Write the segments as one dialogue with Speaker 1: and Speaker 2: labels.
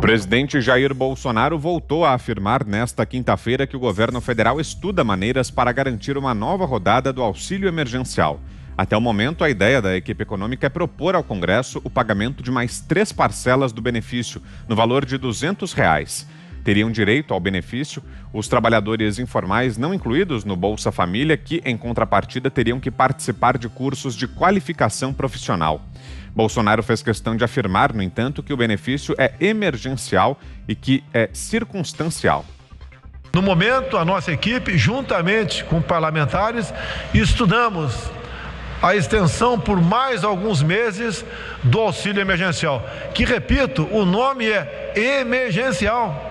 Speaker 1: O presidente Jair Bolsonaro voltou a afirmar nesta quinta-feira que o governo federal estuda maneiras para garantir uma nova rodada do auxílio emergencial. Até o momento, a ideia da equipe econômica é propor ao Congresso o pagamento de mais 3 parcelas do benefício, no valor de R$ 200. Teriam direito ao benefício os trabalhadores informais não incluídos no Bolsa Família, que, em contrapartida, teriam que participar de cursos de qualificação profissional. Bolsonaro fez questão de afirmar, no entanto, que o benefício é emergencial e que é circunstancial.
Speaker 2: No momento, a nossa equipe, juntamente com parlamentares, estudamos a extensão por mais alguns meses do auxílio emergencial, que, repito, o nome é emergencial.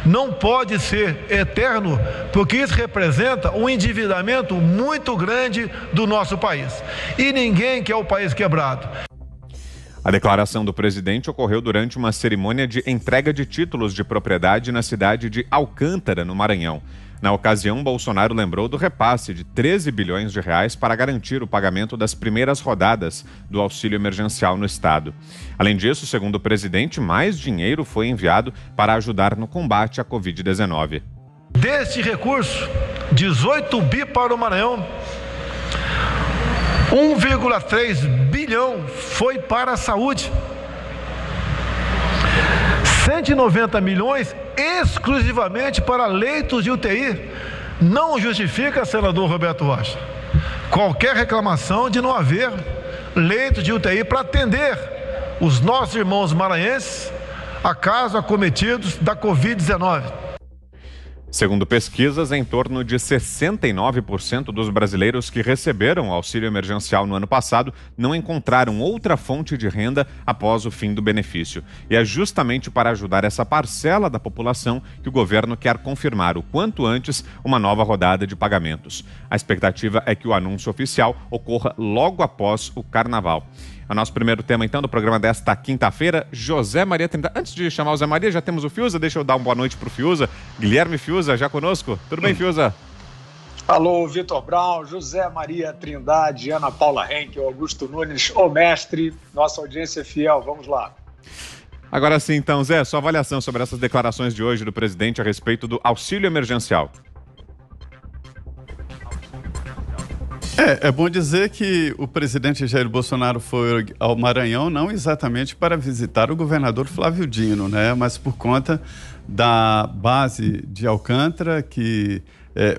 Speaker 2: Não pode ser eterno, porque isso representa um endividamento muito grande do nosso país. E ninguém quer o país quebrado.
Speaker 1: A declaração do presidente ocorreu durante uma cerimônia de entrega de títulos de propriedade na cidade de Alcântara, no Maranhão. Na ocasião, Bolsonaro lembrou do repasse de 13 bilhões de reais para garantir o pagamento das primeiras rodadas do auxílio emergencial no estado. Além disso, segundo o presidente, mais dinheiro foi enviado para ajudar no combate à Covid-19.
Speaker 2: Deste recurso, 18 bi para o Maranhão, 1,3 bilhão foi para a saúde, 190 milhões exclusivamente para leitos de UTI. Não justifica, senador Roberto Rocha, qualquer reclamação de não haver leitos de UTI para atender os nossos irmãos maranhenses acaso acometidos da Covid-19.
Speaker 1: Segundo pesquisas, em torno de 69% dos brasileiros que receberam o auxílio emergencial no ano passado não encontraram outra fonte de renda após o fim do benefício. E é justamente para ajudar essa parcela da população que o governo quer confirmar o quanto antes uma nova rodada de pagamentos. A expectativa é que o anúncio oficial ocorra logo após o Carnaval. O nosso primeiro tema, então, do programa desta quinta-feira, José Maria Trindade. Antes de chamar o Zé Maria, já temos o Fiuza. Deixa eu dar uma boa noite para o Fiuza. Guilherme Fiuza, já conosco? Tudo bem, Fiuza?
Speaker 3: Alô, Vitor Brown, José Maria Trindade, Ana Paula Henkel, Augusto Nunes, o mestre, nossa audiência fiel. Vamos lá.
Speaker 1: Agora sim, então, Zé, sua avaliação sobre essas declarações de hoje do presidente a respeito do auxílio emergencial.
Speaker 4: É bom dizer que o presidente Jair Bolsonaro foi ao Maranhão não exatamente para visitar o governador Flávio Dino, né? Mas por conta da base de Alcântara, que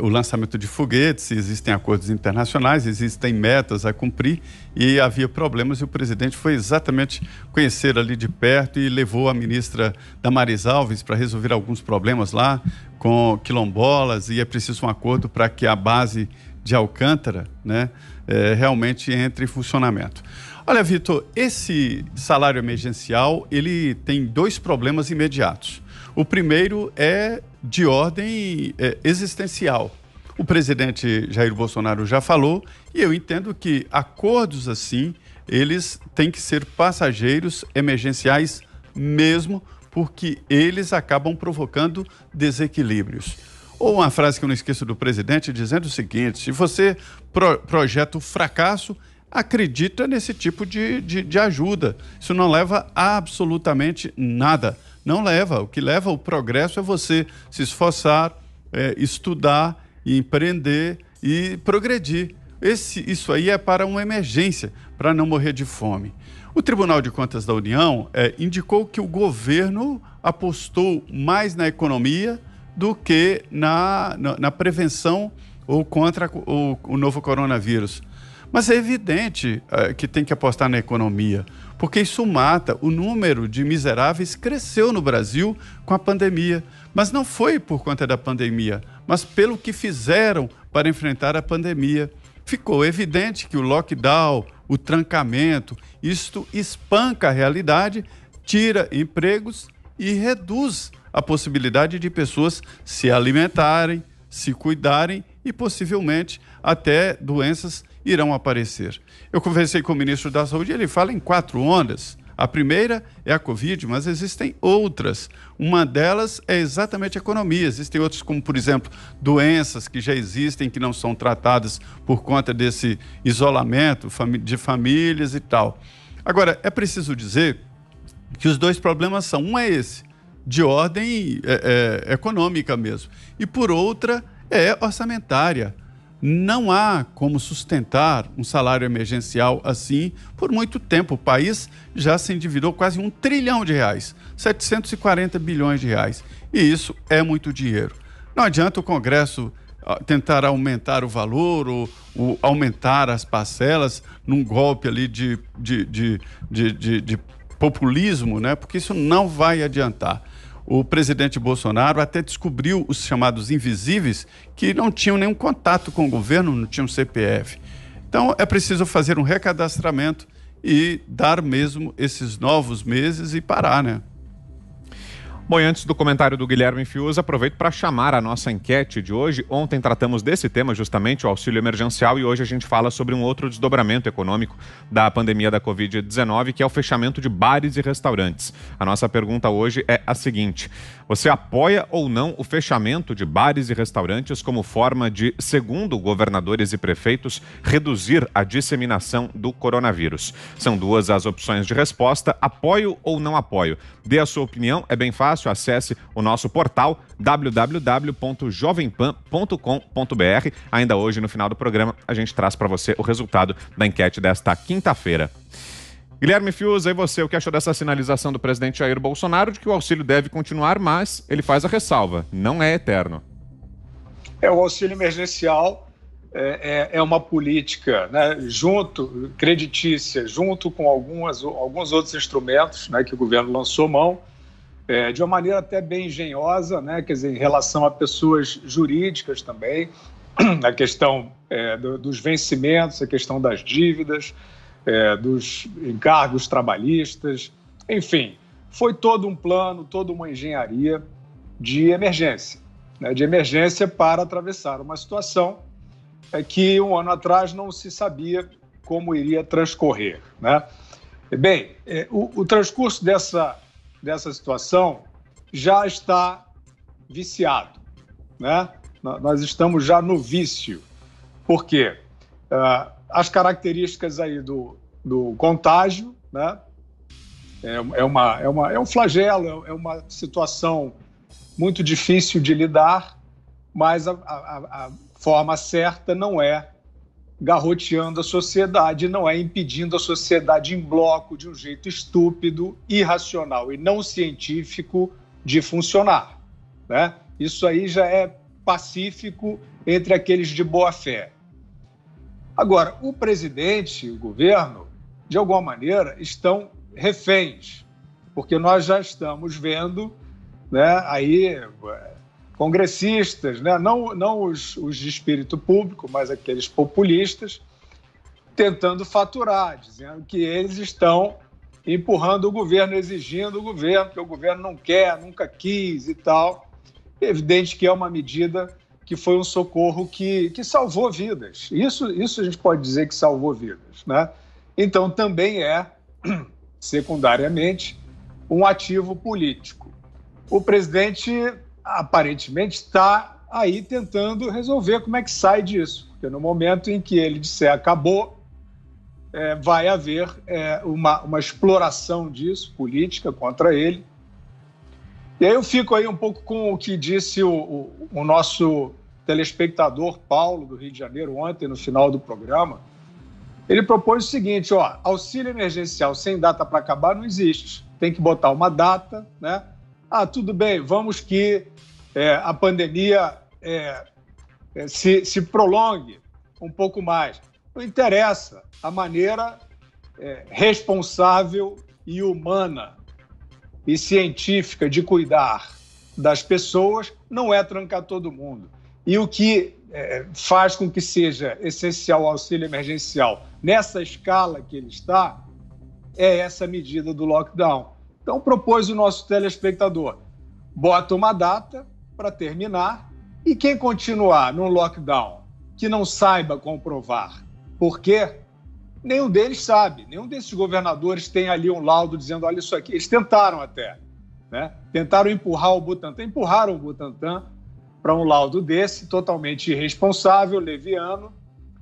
Speaker 4: o lançamento de foguetes, existem acordos internacionais, existem metas a cumprir e havia problemas e o presidente foi exatamente conhecer ali de perto e levou a ministra Damares Alves para resolver alguns problemas lá com quilombolas e é preciso um acordo para que a base de Alcântara, né, realmente entre em funcionamento. Olha, Vitor, esse salário emergencial, ele tem 2 problemas imediatos. O primeiro é de ordem existencial. O presidente Jair Bolsonaro já falou e eu entendo que acordos assim, eles têm que ser passageiros, emergenciais mesmo, porque eles acabam provocando desequilíbrios. Ou uma frase que eu não esqueço do presidente dizendo o seguinte: se você projeta o fracasso, acredita nesse tipo de ajuda. Isso não leva a absolutamente nada. Não leva. O que leva ao progresso é você se esforçar, estudar, empreender e progredir. Isso aí é para uma emergência, para não morrer de fome. O Tribunal de Contas da União indicou que o governo apostou mais na economia do que na prevenção ou contra o novo coronavírus. Mas é evidente que tem que apostar na economia, porque isso mata. O número de miseráveis cresceu no Brasil com a pandemia, mas não foi por conta da pandemia, mas pelo que fizeram para enfrentar a pandemia. Ficou evidente que o lockdown, o trancamento, isto espanca a realidade, tira empregos e reduz a possibilidade de pessoas se alimentarem, se cuidarem e possivelmente até doenças irão aparecer. Eu conversei com o ministro da Saúde e ele fala em 4 ondas. A primeira é a Covid, mas existem outras. Uma delas é exatamente a economia. Existem outras, como, por exemplo, doenças que já existem, que não são tratadas por conta desse isolamento de famílias e tal. Agora, é preciso dizer que os 2 problemas são, um é esse, de ordem econômica mesmo. E por outra, é orçamentária. Não há como sustentar um salário emergencial assim por muito tempo. O país já se endividou quase R$1 trilhão, 740 bilhões de reais. E isso é muito dinheiro. Não adianta o Congresso tentar aumentar o valor ou aumentar as parcelas num golpe ali de populismo, né? Porque isso não vai adiantar. O presidente Bolsonaro até descobriu os chamados invisíveis que não tinham nenhum contato com o governo, não tinham CPF. Então, é preciso fazer um recadastramento e dar mesmo esses novos meses e parar, né?
Speaker 1: Bom, e antes do comentário do Guilherme Fiuza, aproveito para chamar a nossa enquete de hoje. Ontem tratamos desse tema, justamente, o auxílio emergencial, e hoje a gente fala sobre um outro desdobramento econômico da pandemia da Covid-19, que é o fechamento de bares e restaurantes. A nossa pergunta hoje é a seguinte: você apoia ou não o fechamento de bares e restaurantes como forma de, segundo governadores e prefeitos, reduzir a disseminação do coronavírus? São duas as opções de resposta: apoio ou não apoio. Dê a sua opinião, é bem fácil, acesse o nosso portal www.jovempan.com.br. Ainda hoje, no final do programa, a gente traz para você o resultado da enquete desta quinta-feira. Guilherme Fiuza, e você, o que achou dessa sinalização do presidente Jair Bolsonaro de que o auxílio deve continuar, mas ele faz a ressalva, não é eterno?
Speaker 3: O auxílio emergencial é uma política, né, creditícia, junto com alguns outros instrumentos, né, que o governo lançou mão, de uma maneira até bem engenhosa, né, quer dizer, em relação a pessoas jurídicas também, a questão dos vencimentos, a questão das dívidas, dos encargos trabalhistas, enfim, foi todo um plano, toda uma engenharia de emergência, né, para atravessar uma situação que um ano atrás não se sabia como iria transcorrer, né? Bem, o transcurso dessa situação já está viciado, né? Nós estamos já no vício. Por quê? As características aí do contágio, né? É um flagelo, é uma situação muito difícil de lidar, mas a forma certa não é garroteando a sociedade, não é impedindo a sociedade em bloco de um jeito estúpido, irracional e não científico de funcionar, né? Isso aí já é pacífico entre aqueles de boa fé. Agora, o presidente e o governo, de alguma maneira, estão reféns, porque nós já estamos vendo, né, aí congressistas, né, não os de espírito público, mas aqueles populistas, tentando faturar, dizendo que eles estão empurrando o governo, exigindo o governo, que o governo não quer, nunca quis e tal. É evidente que é uma medida que foi um socorro que salvou vidas. Isso a gente pode dizer que salvou vidas, né? Então, também é, secundariamente, um ativo político. O presidente, aparentemente, está aí tentando resolver como é que sai disso, porque no momento em que ele disser acabou, vai haver uma exploração disso, política, contra ele. E aí eu fico aí um pouco com o que disse o nosso telespectador Paulo, do Rio de Janeiro, ontem, no final do programa. Ele propôs o seguinte: auxílio emergencial sem data para acabar não existe. Tem que botar uma data, né? Tudo bem, vamos que a pandemia se prolongue um pouco mais. Não interessa. A maneira responsável e humana e científica de cuidar das pessoas não é trancar todo mundo. E o que faz com que seja essencial o auxílio emergencial nessa escala que ele está é essa medida do lockdown. Então, propôs o nosso telespectador: bota uma data para terminar e quem continuar no lockdown que não saiba comprovar por quê, nenhum deles sabe, nenhum desses governadores tem ali um laudo dizendo: olha isso aqui. Eles tentaram até, né? Tentaram empurraram o Butantan para um laudo desse, totalmente irresponsável, leviano,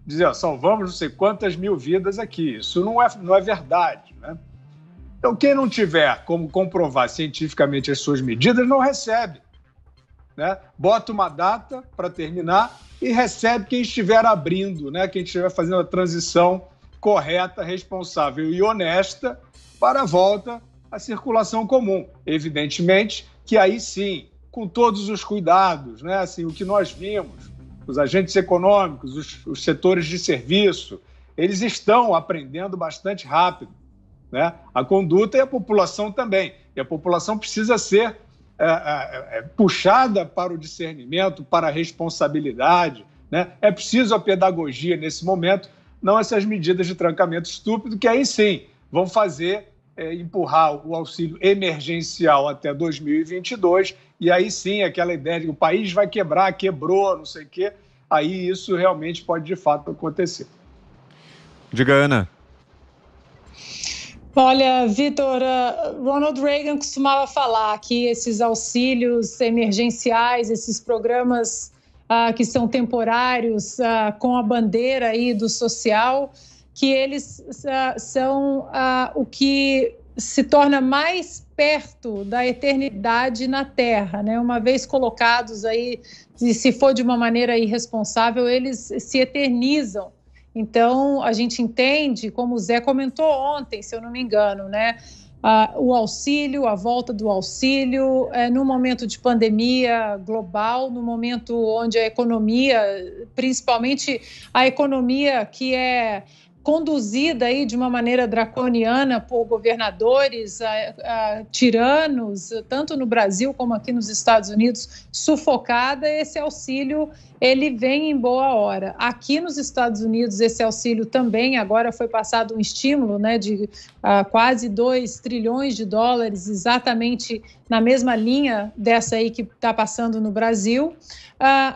Speaker 3: dizer: salvamos não sei quantas mil vidas aqui. Isso não é verdade, né? Então, quem não tiver como comprovar cientificamente as suas medidas, não recebe. Né? Bota uma data para terminar e recebe quem estiver abrindo, né? Quem estiver fazendo a transição correta, responsável e honesta para a volta à circulação comum. Evidentemente que aí sim, com todos os cuidados, né? Assim, o que nós vimos, os agentes econômicos, os setores de serviço, eles estão aprendendo bastante rápido, né? A conduta e a população também. E a população precisa ser puxada para o discernimento, para a responsabilidade, né? É preciso a pedagogia nesse momento, não essas medidas de trancamento estúpido, que aí sim vão fazer empurrar o auxílio emergencial até 2022, e aí sim aquela ideia de que o país vai quebrar, quebrou, não sei o quê, aí isso realmente pode de fato acontecer.
Speaker 1: Diga, Ana.
Speaker 5: Olha, Vitor, Ronald Reagan costumava falar que esses auxílios emergenciais, esses programas que são temporários, com a bandeira aí do social, que eles são o que se torna mais perto da eternidade na Terra, né? Uma vez colocados aí, se for de uma maneira irresponsável, eles se eternizam. Então, a gente entende, como o Zé comentou ontem, se eu não me engano, né? O auxílio, a volta do auxílio, no momento de pandemia global, no momento onde a economia, principalmente a economia que é conduzida aí de uma maneira draconiana por governadores tiranos, tanto no Brasil como aqui nos Estados Unidos, sufocada, esse auxílio ele vem em boa hora. Aqui nos Estados Unidos, esse auxílio também, agora foi passado um estímulo, né, de quase 2 trilhões de dólares, exatamente na mesma linha dessa aí que está passando no Brasil.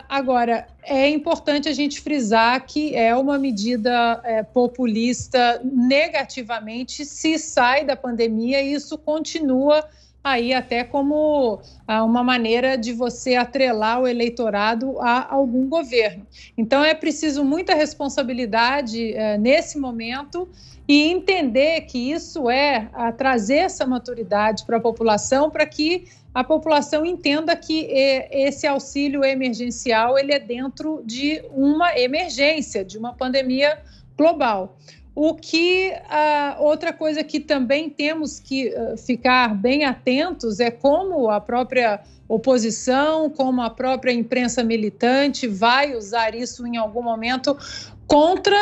Speaker 5: Agora, é importante a gente frisar que é uma medida populista negativamente, se sai da pandemia e isso continua aí até como uma maneira de você atrelar o eleitorado a algum governo. Então, é preciso muita responsabilidade nesse momento e entender que isso trazer essa maturidade para a população, para que a população entenda que esse auxílio emergencial ele é dentro de uma emergência, de uma pandemia global. Outra coisa que também temos que ficar bem atentos é como a própria oposição, como a própria imprensa militante vai usar isso em algum momento contra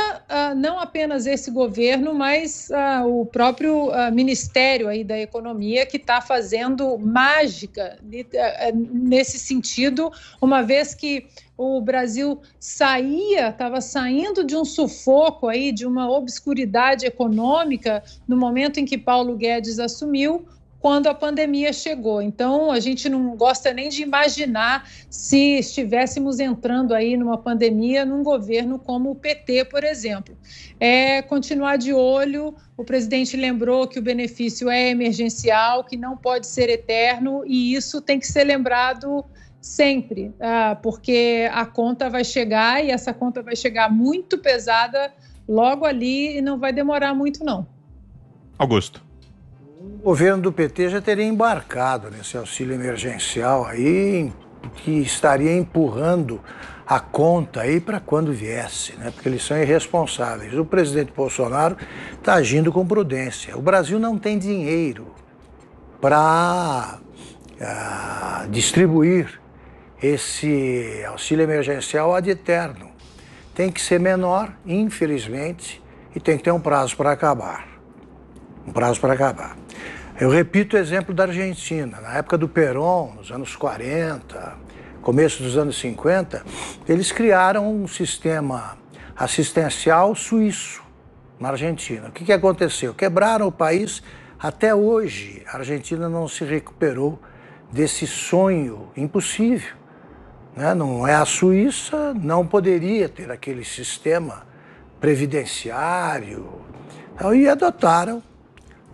Speaker 5: não apenas esse governo, mas o próprio Ministério aí da Economia, que está fazendo mágica nesse sentido, uma vez que o Brasil estava saindo de um sufoco aí, de uma obscuridade econômica no momento em que Paulo Guedes assumiu, quando a pandemia chegou. Então, a gente não gosta nem de imaginar se estivéssemos entrando aí numa pandemia num governo como o PT, por exemplo. Continuar de olho, o presidente lembrou que o benefício é emergencial, que não pode ser eterno, e isso tem que ser lembrado sempre, porque a conta vai chegar, e essa conta vai chegar muito pesada logo ali, e não vai demorar muito, não.
Speaker 1: Augusto.
Speaker 6: O governo do PT já teria embarcado nesse auxílio emergencial aí, que estaria empurrando a conta aí para quando viesse, né? Porque eles são irresponsáveis. O presidente Bolsonaro está agindo com prudência. O Brasil não tem dinheiro para distribuir esse auxílio emergencial ad eterno. Tem que ser menor, infelizmente, e tem que ter um prazo para acabar. Eu repito o exemplo da Argentina. Na época do Perón, nos anos 40, começo dos anos 50, eles criaram um sistema assistencial suíço na Argentina. O que aconteceu? Quebraram o país. Até hoje, a Argentina não se recuperou desse sonho impossível, né? Não é a Suíça, não poderia ter aquele sistema previdenciário. Então, e adotaram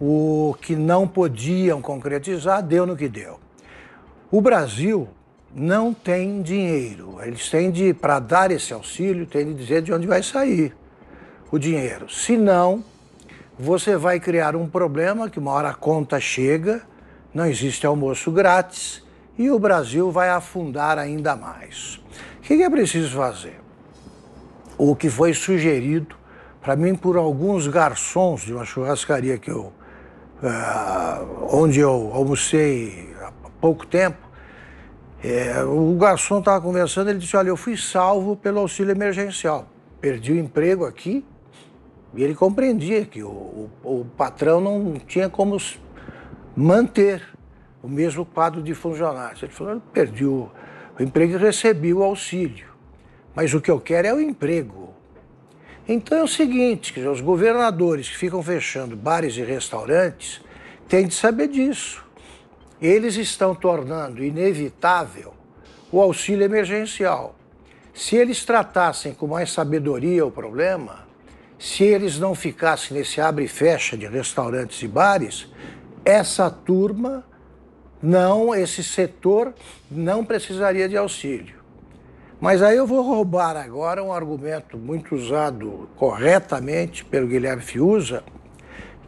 Speaker 6: o que não podiam concretizar, deu no que deu. O Brasil não tem dinheiro. Eles têm para dar esse auxílio, tem de dizer de onde vai sair o dinheiro. Senão, você vai criar um problema que uma hora a conta chega, não existe almoço grátis e o Brasil vai afundar ainda mais. O que é preciso fazer? O que foi sugerido para mim por alguns garçons de uma churrascaria que onde eu almocei há pouco tempo, o garçom estava conversando, ele disse, olha, eu fui salvo pelo auxílio emergencial, perdi o emprego aqui, e ele compreendia que o patrão não tinha como manter o mesmo quadro de funcionários. Ele falou, eu perdi o emprego e recebi o auxílio, mas o que eu quero é o emprego. Então é o seguinte, que os governadores que ficam fechando bares e restaurantes têm de saber disso. Eles estão tornando inevitável o auxílio emergencial. Se eles tratassem com mais sabedoria o problema, se eles não ficassem nesse abre e fecha de restaurantes e bares, essa turma, esse setor não precisaria de auxílio. Mas aí eu vou roubar agora um argumento muito usado corretamente pelo Guilherme Fiuza,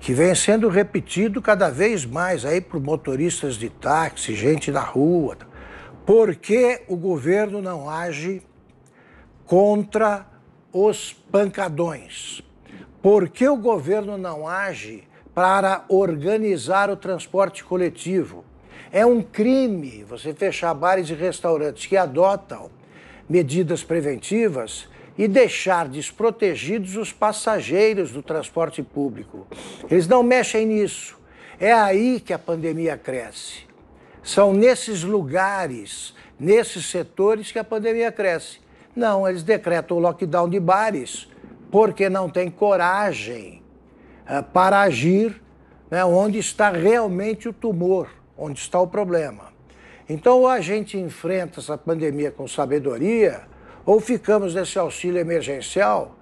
Speaker 6: que vem sendo repetido cada vez mais aí por motoristas de táxi, gente na rua. Por que o governo não age contra os pancadões? Por que o governo não age para organizar o transporte coletivo? É um crime você fechar bares e restaurantes que adotam medidas preventivas e deixar desprotegidos os passageiros do transporte público. Eles não mexem nisso. É aí que a pandemia cresce. São nesses lugares, nesses setores que a pandemia cresce. Não, eles decretam o lockdown de bares porque não tem coragem para agir, né, onde está realmente o tumor, onde está o problema. Então, ou a gente enfrenta essa pandemia com sabedoria, ou ficamos nesse auxílio emergencial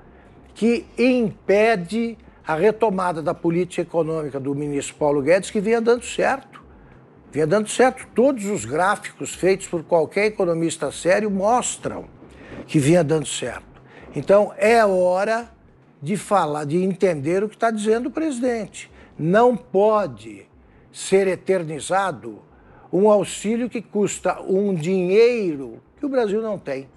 Speaker 6: que impede a retomada da política econômica do ministro Paulo Guedes, que vinha dando certo. Vinha dando certo. Todos os gráficos feitos por qualquer economista sério mostram que vinha dando certo. Então, é hora de falar, de entender o que está dizendo o presidente. Não pode ser eternizado um auxílio que custa um dinheiro que o Brasil não tem.